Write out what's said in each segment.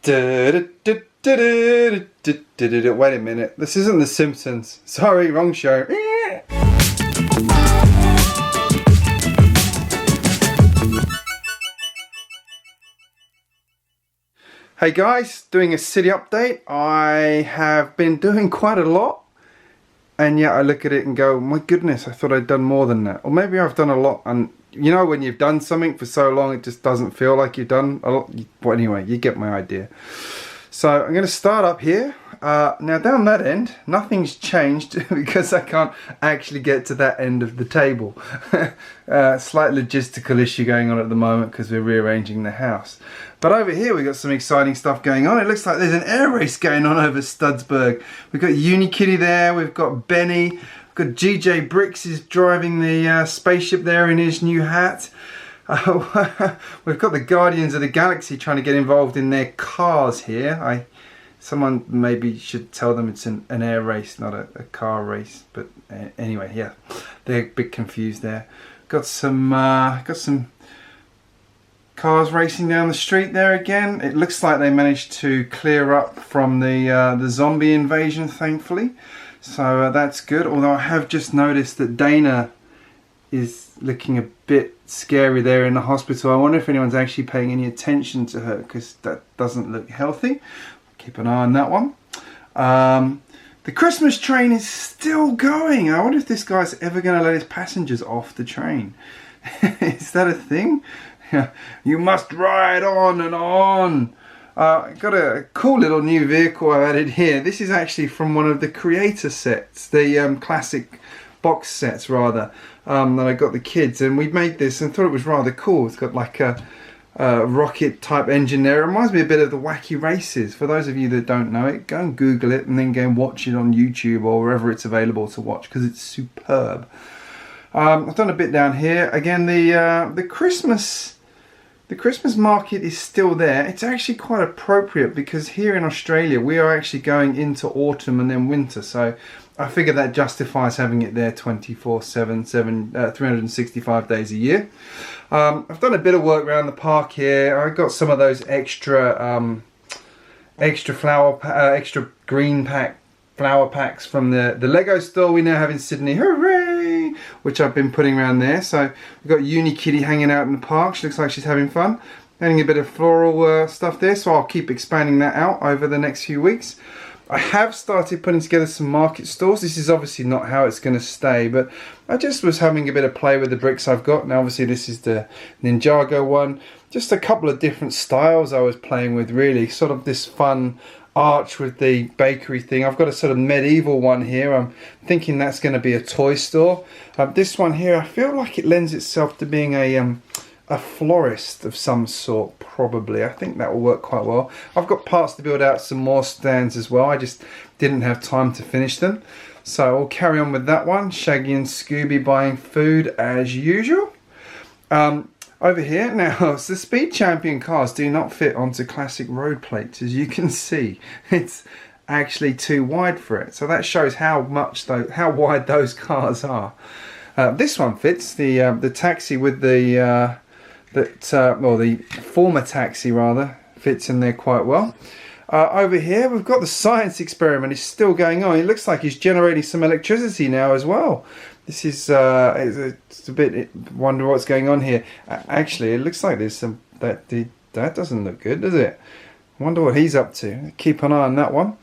Wait a minute, this isn't The Simpsons. Sorry, wrong show. Hey guys, doing a city update. I have been doing quite a lot, and yet I look at it and go, my goodness, I thought I'd done more than that. Or maybe I've done a lot, and you know when you've done something for so long it just doesn't feel like you've done a lot. Well, anyway, you get my idea. So I'm going to start up here. Now down that end, nothing's changed because I can't actually get to that end of the table. Slight logistical issue going on at the moment because we're rearranging the house. But over here we've got some exciting stuff going on. It looks like there's an air race going on over Studsburg. We've got Unikitty there, we've got Benny, we've got GJBricks is driving the spaceship there in his new hat. We've got the Guardians of the Galaxy trying to get involved in their cars here. Someone maybe should tell them it's an air race, not a car race. But anyway, yeah, they're a bit confused there. Got some cars racing down the street there again. It looks like they managed to clear up from the zombie invasion, thankfully. So that's good. Although I have just noticed that Dana is looking a bit scary there in the hospital. I wonder if anyone's actually paying any attention to her, because that doesn't look healthy. Keep an eye on that one. The Christmas train is still going. I wonder if this guy's ever going to let his passengers off the train. Is that a thing? You must ride on and on. Got a cool little new vehicle I added here. This is actually from one of the creator sets, the classic box sets rather, that I got the kids, and we made this and thought it was rather cool. It's got like a rocket type engine there. It reminds me a bit of the Wacky Races. For those of you that don't know it, go and Google it and then go and watch it on YouTube or wherever it's available to watch, because it's superb. I've done a bit down here. Again, the Christmas market is still there. It's actually quite appropriate because here in Australia we are actually going into autumn and then winter, so I figure that justifies having it there 24/7, 365 days a year. I've done a bit of work around the park here. I got some of those extra green pack flower packs from the Lego store we now have in Sydney. Hooray! Which I've been putting around there. So we've got Unikitty hanging out in the park. She looks like she's having fun. Adding a bit of floral stuff there, so I'll keep expanding that out over the next few weeks. I have started putting together some market stalls. This is obviously not how it's going to stay, but I just was having a bit of play with the bricks I've got. Now obviously this is the Ninjago one. Just a couple of different styles I was playing with, really. Sort of this fun arch with the bakery thing. I've got a sort of medieval one here. I'm thinking that's going to be a toy store. This one here, I feel like it lends itself to being a florist of some sort, probably. I think that will work quite well. I've got parts to build out some more stands as well. I just didn't have time to finish them. So I'll carry on with that one. Shaggy and Scooby buying food as usual. Over here, now, the Speed Champion cars do not fit onto classic road plates, as you can see. It's actually too wide for it. So that shows how wide those cars are. This one fits, the taxi with the the former taxi rather, fits in there quite well. Over here we've got the science experiment. It's still going on. It looks like he's generating some electricity now as well. This is it's a bit, wonder what's going on here. Actually, it looks like there's some that doesn't look good, does it? Wonder what he's up to. Keep an eye on that one.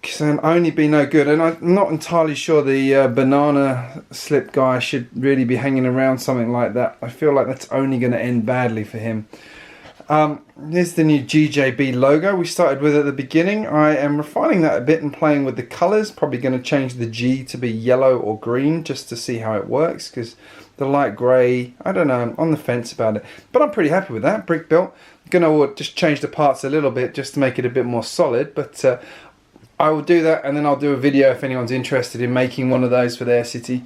Can only be no good, and I'm not entirely sure the banana slip guy should really be hanging around something like that. I feel like that's only going to end badly for him. Here's the new GJB logo we started with at the beginning. I am refining that a bit and playing with the colours. Probably going to change the G to be yellow or green just to see how it works, because the light grey, I don't know, I'm on the fence about it. But I'm pretty happy with that. Brick built. I'm going to just change the parts a little bit just to make it a bit more solid, but I will do that, and then I'll do a video if anyone's interested in making one of those for their city.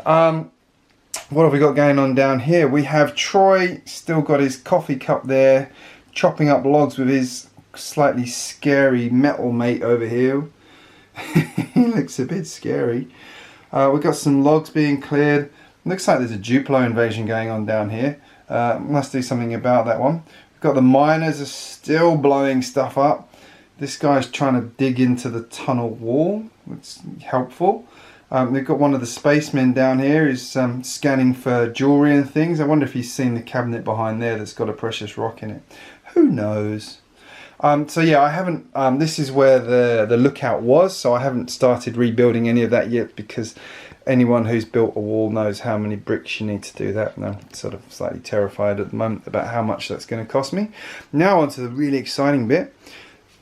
What have we got going on down here? We have Troy, still got his coffee cup there, chopping up logs with his slightly scary metal mate over here. He looks a bit scary. We've got some logs being cleared. Looks like there's a Duplo invasion going on down here. Must do something about that one. We've Got the miners are still blowing stuff up. This guy's trying to dig into the tunnel wall. It's helpful. We've got one of the spacemen down here who's scanning for jewelry and things. I wonder if he's seen the cabinet behind there that's got a precious rock in it. Who knows? So yeah, I haven't, this is where the lookout was, so I haven't started rebuilding any of that yet, because anyone who's built a wall knows how many bricks you need to do that, and I'm sort of slightly terrified at the moment about how much that's going to cost me. Now on to the really exciting bit.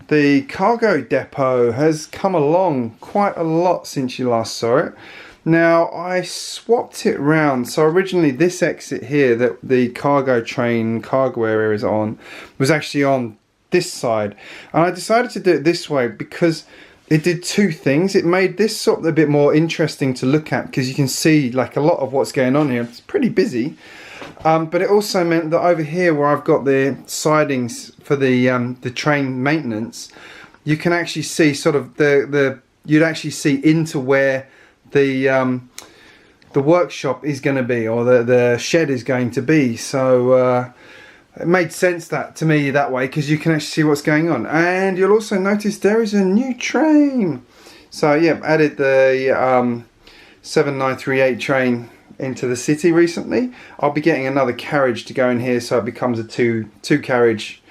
The cargo depot has come along quite a lot since you last saw it. Now I swapped it round, so originally this exit here that the cargo train cargo area is on was actually on this side, and I decided to do it this way because it did two things. It made this sort of a bit more interesting to look at, because you can see like a lot of what's going on here. It's pretty busy, but it also meant that over here where I've got the sidings for the train maintenance, you can actually see sort of you'd actually see into where the workshop is going to be, or the shed is going to be. So it made sense to me that way, because you can actually see what's going on. And you'll also notice there is a new train. So yeah, added the 7938 train into the city recently. I'll be getting another carriage to go in here, so it becomes a two carriage,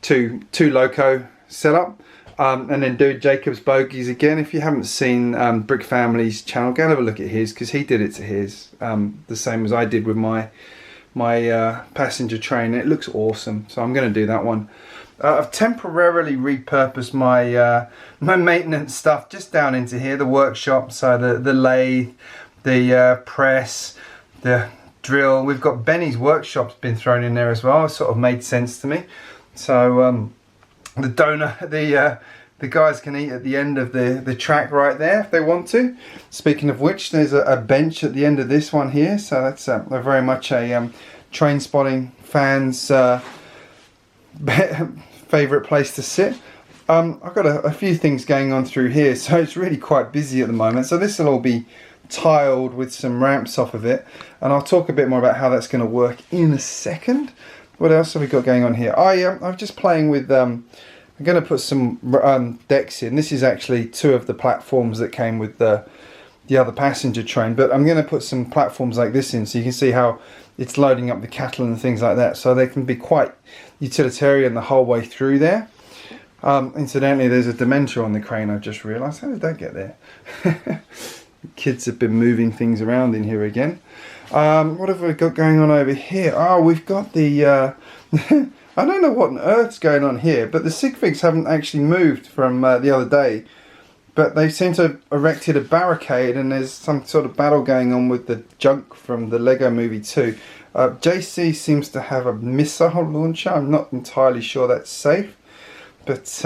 two loco setup. And then do Jacob's bogies again. If you haven't seen Brick Family's channel, go and have a look at his, because he did it to his, the same as I did with my passenger train. It looks awesome, so I'm going to do that one. I've temporarily repurposed my my maintenance stuff just down into here, the workshop. So the lathe, the press, the drill. We've got Benny's workshop's been thrown in there as well. It sort of made sense to me. So the donut, the guys can eat at the end of the track right there if they want to. Speaking of which, there's a bench at the end of this one here, so that's very much a train spotting fans favourite place to sit. I've got a few things going on through here, so it's really quite busy at the moment. So this will all be tiled with some ramps off of it, and I'll talk a bit more about how that's going to work in a second. What else have we got going on here? I'm just playing with I'm going to put some decks in. This is actually two of the platforms that came with the other passenger train, but I'm going to put some platforms like this in, so you can see how it's loading up the cattle and things like that, so they can be quite utilitarian the whole way through there. Incidentally, there's a Dementor on the crane, I've just realised. How did that get there? Kids have been moving things around in here again. What have we got going on over here? Oh, we've got the I don't know what on earth's going on here, but the SigFigs haven't actually moved from the other day, but they seem to have erected a barricade, and there's some sort of battle going on with the junk from the Lego Movie 2. JC seems to have a missile launcher. I'm not entirely sure that's safe, but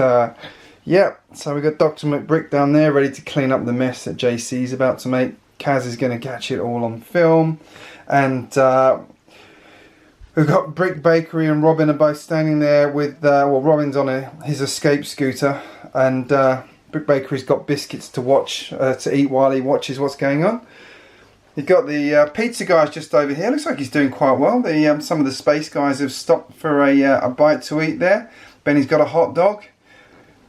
yeah, so we've got Dr McBrick down there ready to clean up the mess that JC's about to make. Kaz is going to catch it all on film, and we've got Brick Bakery and Robin are both standing there with, well, Robin's on his escape scooter, and Brick Bakery's got biscuits to watch, to eat while he watches what's going on. You've got the pizza guys just over here. Looks like he's doing quite well. Some of the space guys have stopped for a bite to eat there. Benny's got a hot dog.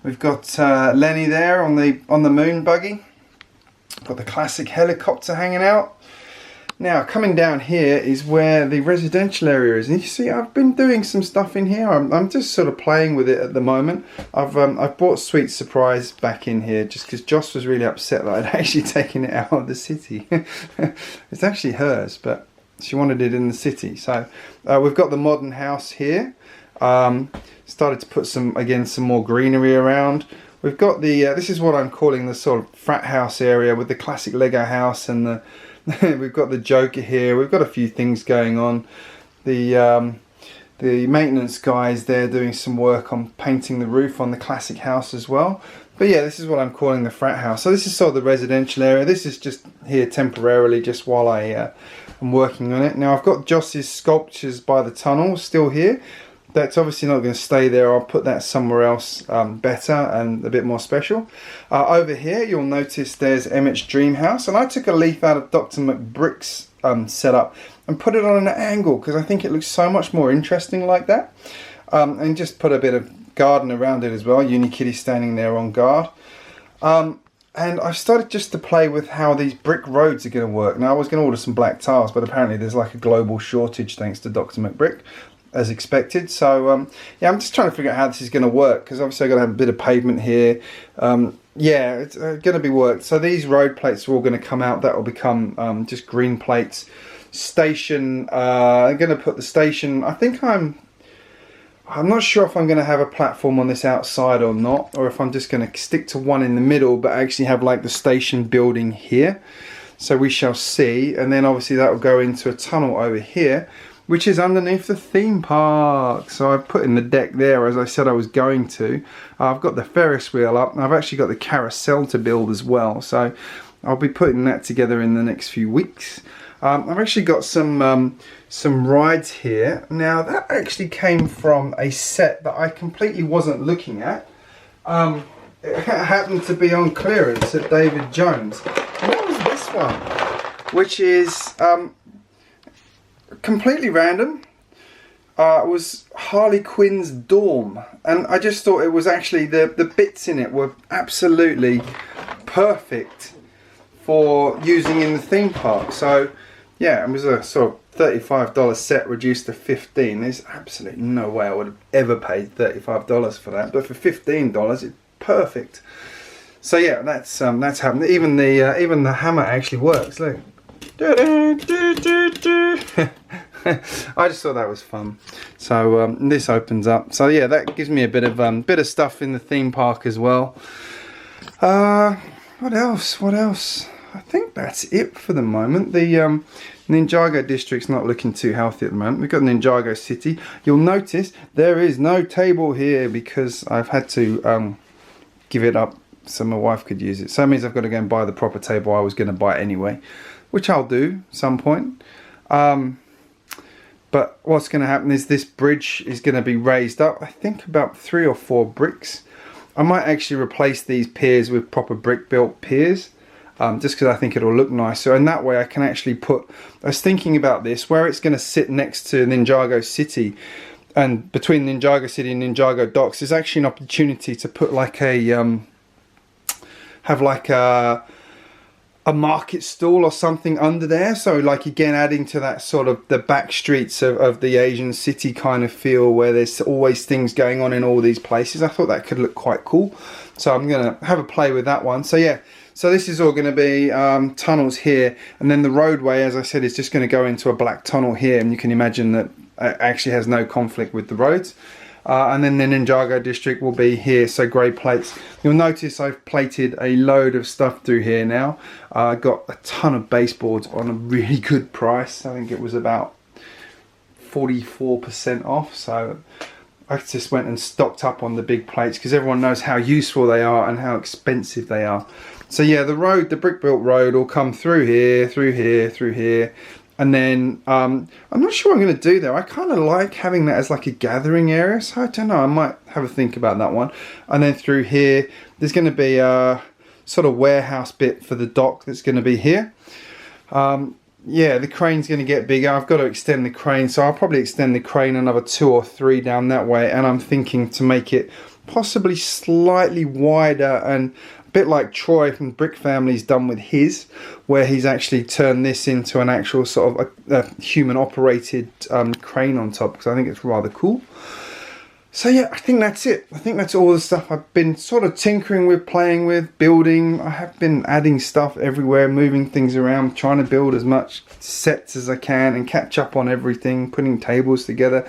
We've got Lenny there on the moon buggy. Got the classic helicopter hanging out. Now coming down here is where the residential area is, and you see I've been doing some stuff in here. I'm just sort of playing with it at the moment. I've brought Sweet Surprise back in here just because Joss was really upset that I'd actually taken it out of the city. It's actually hers, but she wanted it in the city. So we've got the modern house here. Started to put some more greenery around. We've got the this is what I'm calling the sort of frat house area with the classic Lego house, and the we've got the Joker here. We've got a few things going on. The maintenance guys there doing some work on painting the roof on the classic house as well. But yeah, this is what I'm calling the frat house. So this is sort of the residential area. This is just here temporarily, just while I'm working on it. Now I've got Joss's sculptures by the tunnel still here. That's obviously not going to stay there. I'll put that somewhere else better and a bit more special. Over here you'll notice there's Emmett's dream house, and I took a leaf out of Dr McBrick's setup and put it on an angle because I think it looks so much more interesting like that. And just put a bit of garden around it as well. Unikitty standing there on guard. And I've started just to play with how these brick roads are going to work. Now I was going to order some black tiles, but apparently there's like a global shortage thanks to Dr McBrick, as expected. So yeah, I'm just trying to figure out how this is going to work, because obviously I've got to have a bit of pavement here. Yeah, it's going to be worked. So these road plates are all going to come out. That will become just green plates. Station, I'm going to put the station, I think I'm not sure if I'm going to have a platform on this outside or not, or if I'm just going to stick to one in the middle but actually have like the station building here. So we shall see. And then obviously that will go into a tunnel over here, which is underneath the theme park. So I've put in the deck there, as I said I was going to. I've got the Ferris wheel up, and I've actually got the carousel to build as well. So I'll be putting that together in the next few weeks. I've actually got some rides here. Now that actually came from a set that I completely wasn't looking at. It happened to be on clearance at David Jones. And that was this one, which is completely random. It was Harley Quinn's Dorm, and I just thought it was actually, the bits in it were absolutely perfect for using in the theme park. So yeah, it was a sort of $35 set reduced to $15. There's absolutely no way I would have ever paid $35 for that, but for $15 it's perfect. So yeah, that's happened. Even the hammer actually works. Look. I just thought that was fun. So this opens up. So yeah, that gives me a bit of stuff in the theme park as well. What else? What else? I think that's it for the moment. The Ninjago district's not looking too healthy at the moment. We've got Ninjago City. You'll notice there is no table here because I've had to give it up so my wife could use it. So that means I've got to go and buy the proper table I was going to buy anyway, which I'll do some point. But what's going to happen is this bridge is going to be raised up, I think about 3 or 4 bricks. I might actually replace these piers with proper brick built piers, just because I think it'll look nicer, and that way I can actually put, I was thinking about this, where it's going to sit next to Ninjago City, and between Ninjago City and Ninjago Docks, there's actually an opportunity to put like a, have like a market stall or something under there. So like, again, adding to that sort of the back streets of the Asian city kind of feel, where there's always things going on in all these places. I thought that could look quite cool. So I'm going to have a play with that one. So yeah, so this is all going to be tunnels here. And then the roadway, as I said, is just going to go into a black tunnel here. And you can imagine that it actually has no conflict with the roads. And then the Ninjago district will be here, so grey plates. You'll notice I've plated a load of stuff through here now. I got a ton of baseboards on a really good price. I think it was about 44% off. So I just went and stocked up on the big plates because everyone knows how useful they are and how expensive they are. So yeah, the road, the brick built road will come through here, through here, through here. And then, I'm not sure what I'm going to do there. I kind of like having that as like a gathering area. So I don't know, I might have a think about that one. And then through here, there's going to be a sort of warehouse bit for the dock that's going to be here. Yeah, the crane's going to get bigger. I've got to extend the crane. So I'll probably extend the crane another 2 or 3 down that way. And I'm thinking to make it possibly slightly wider, and a bit like Troy from Brick Family's done with his, where he's actually turned this into an actual sort of a human operated crane on top, because I think it's rather cool. So yeah, I think that's it. I think that's all the stuff I've been sort of tinkering with, playing with, building. I have been adding stuff everywhere, moving things around, trying to build as much sets as I can and catch up on everything, putting tables together.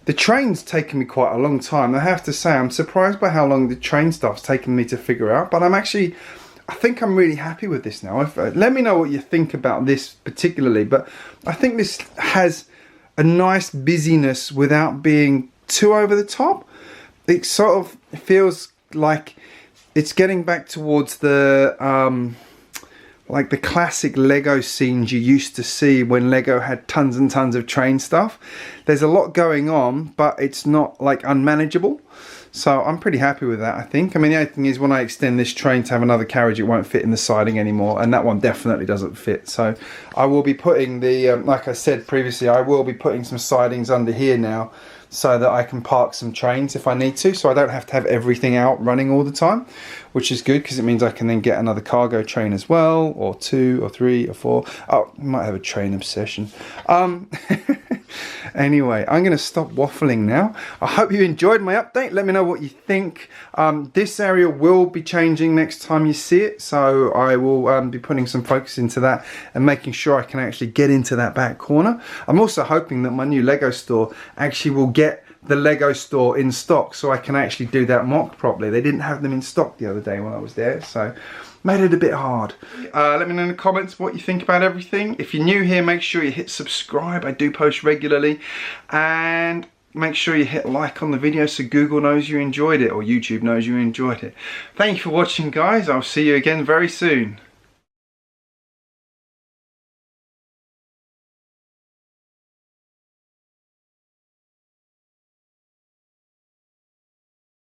The train's taken me quite a long time. I have to say, I'm surprised by how long the train stuff's taken me to figure out, but I think I'm really happy with this now. Let me know what you think about this particularly, but I think this has a nice busyness without being too over the top. It sort of feels like it's getting back towards the like the classic Lego scenes you used to see when Lego had tons and tons of train stuff. There's a lot going on, but it's not like unmanageable. So I'm pretty happy with that, I think. I mean, the only thing is when I extend this train to have another carriage, it won't fit in the siding anymore, and that one definitely doesn't fit. So I will be putting the, like I said previously, I will be putting some sidings under here now, so that I can park some trains if I need to, so I don't have to have everything out running all the time, which is good because it means I can then get another cargo train as well, or 2 or 3 or 4. Oh, I might have a train obsession. Anyway, I'm going to stop waffling now. I hope you enjoyed my update. Let me know what you think. This area will be changing next time you see it, so I will be putting some focus into that and making sure I can actually get into that back corner. I'm also hoping that my new Lego store actually will get the Lego store in stock, so I can actually do that mock properly. They didn't have them in stock the other day when I was there, so made it a bit hard. Let me know in the comments what you think about everything. If you're new here, make sure you hit subscribe. I do post regularly, and make sure you hit like on the video so Google knows you enjoyed it, or YouTube knows you enjoyed it. Thank you for watching, guys. I'll see you again very soon.